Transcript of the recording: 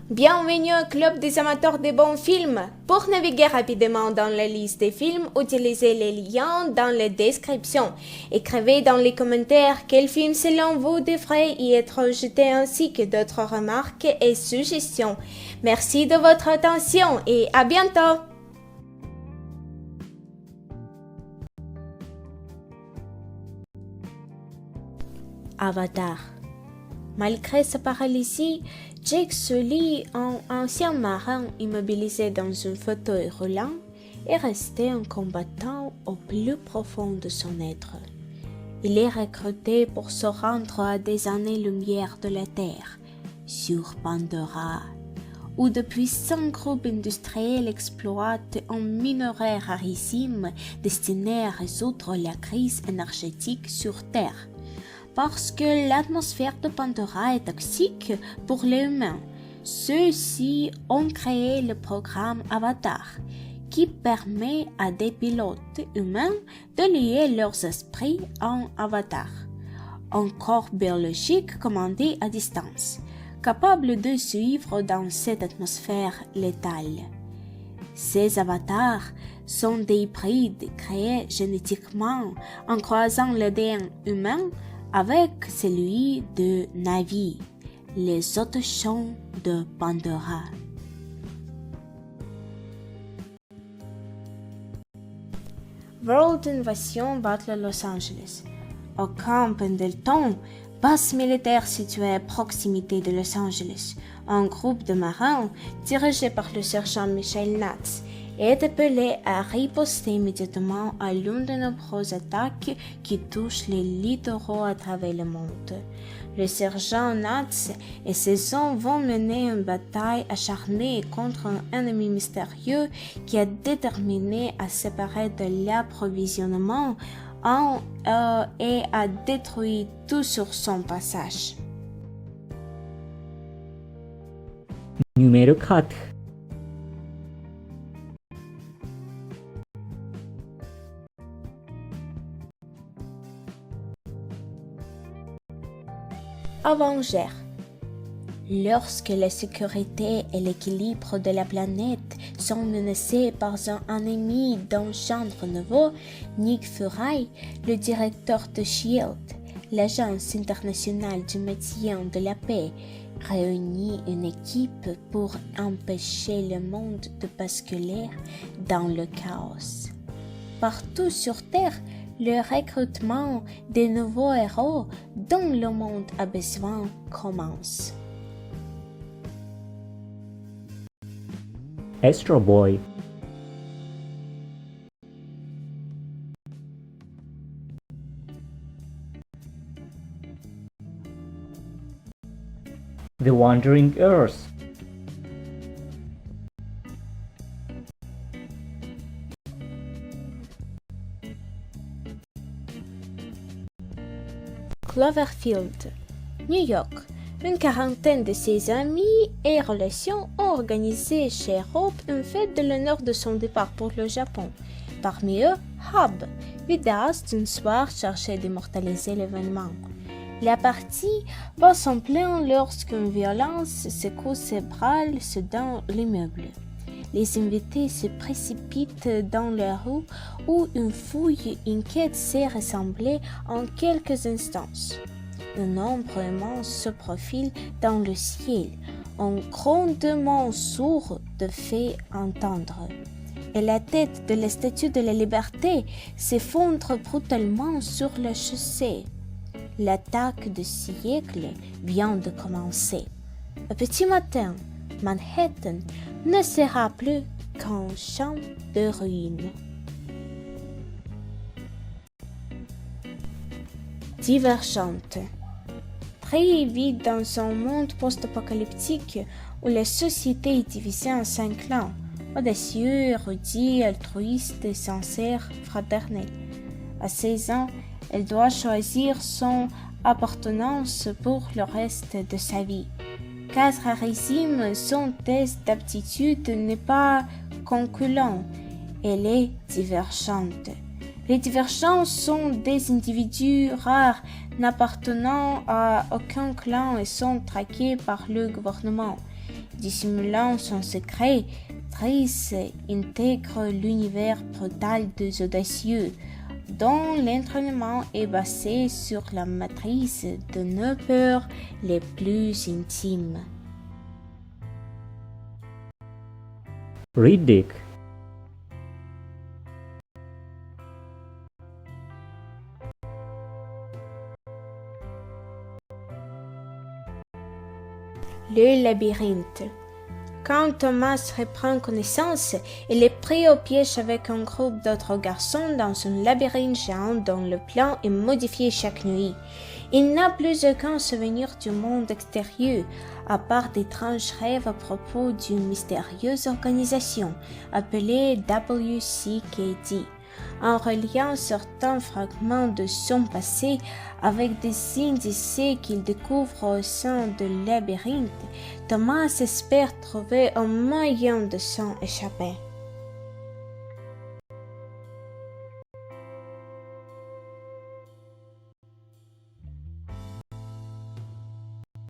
Bienvenue au club des amateurs de bons films. Pour naviguer rapidement dans la liste des films, utilisez les liens dans la description. Écrivez dans les commentaires quel film selon vous devrait y être jeté ainsi que d'autres remarques et suggestions. Merci de votre attention et à bientôt. Avatar. Malgré sa paralysie, Jake Sully, un ancien marin immobilisé dans un fauteuil roulant, est resté un combattant au plus profond de son être. Il est recruté pour se rendre à des années-lumière de la Terre, sur Pandora, où de puissants groupes industriels exploitent un minerai rarissime destiné à résoudre la crise énergétique sur Terre. Parce que l'atmosphère de Pandora est toxique pour les humains, ceux-ci ont créé le programme Avatar, qui permet à des pilotes humains de lier leurs esprits en avatar, un corps biologique commandé à distance, capable de suivre dans cette atmosphère létale. Ces avatars sont des hybrides créés génétiquement en croisant l'ADN humain avec celui de Na'vi, les autochtones de Pandora. World Invasion battle Los Angeles. Au camp Pendleton, base militaire située à proximité de Los Angeles, un groupe de marins dirigé par le sergent Michael Natz est appelé à riposter immédiatement à l'une de nombreuses attaques qui touchent les littoraux à travers le monde. Le sergent Natz et ses hommes vont mener une bataille acharnée contre un ennemi mystérieux qui a déterminé à séparer de l'approvisionnement et à détruire tout sur son passage. Numéro 4. Avengers. Lorsque la sécurité et l'équilibre de la planète sont menacés par un ennemi d'un genre nouveau, Nick Fury, le directeur de S.H.I.E.L.D., l'agence internationale du maintien de la paix, réunit une équipe pour empêcher le monde de basculer dans le chaos. Partout sur Terre, le recrutement des nouveaux héros dont le monde a besoin commence. Astro Boy. The Wandering Earth. Cloverfield, New York. Une quarantaine de ses amis et relations ont organisé chez Hope une fête de l'honneur de son départ pour le Japon. Parmi eux, Hub, vidéaste d'une soirée chargée d'immortaliser l'événement. La partie va son plein lorsqu'une violence secoue cérébrale dans l'immeuble. Les invités se précipitent dans la rue où une fouille inquiète s'est rassemblée en quelques instants. Un nombre immense se profile dans le ciel, un grondement sourd de fait entendre, et la tête de la statue de la liberté s'effondre brutalement sur la chaussée. L'attaque du siècle vient de commencer. Au petit matin, Manhattan ne sera plus qu'un champ de ruines. Divergente. Très vite dans un monde post-apocalyptique où la société est divisée en 5 clans, audacieux, érudits, altruistes, sincères, fraternels. À 16 ans, elle doit choisir son appartenance pour le reste de sa vie. Car rarissime, son test d'aptitude n'est pas concluant, elle est divergente. Les divergents sont des individus rares n'appartenant à aucun clan et sont traqués par le gouvernement. Dissimulant son secret, Triss intègre l'univers brutal des audacieux, dont l'entraînement est basé sur la matrice de nos peurs les plus intimes. Riddick. Le labyrinthe. Quand Thomas reprend connaissance, il est pris au piège avec un groupe d'autres garçons dans un labyrinthe géant dont le plan est modifié chaque nuit. Il n'a plus aucun souvenir du monde extérieur, à part d'étranges rêves à propos d'une mystérieuse organisation appelée WCKD. En reliant certains fragments de son passé avec des indices qu'il découvre au sein du labyrinthe, Thomas espère trouver un moyen de s'en échapper.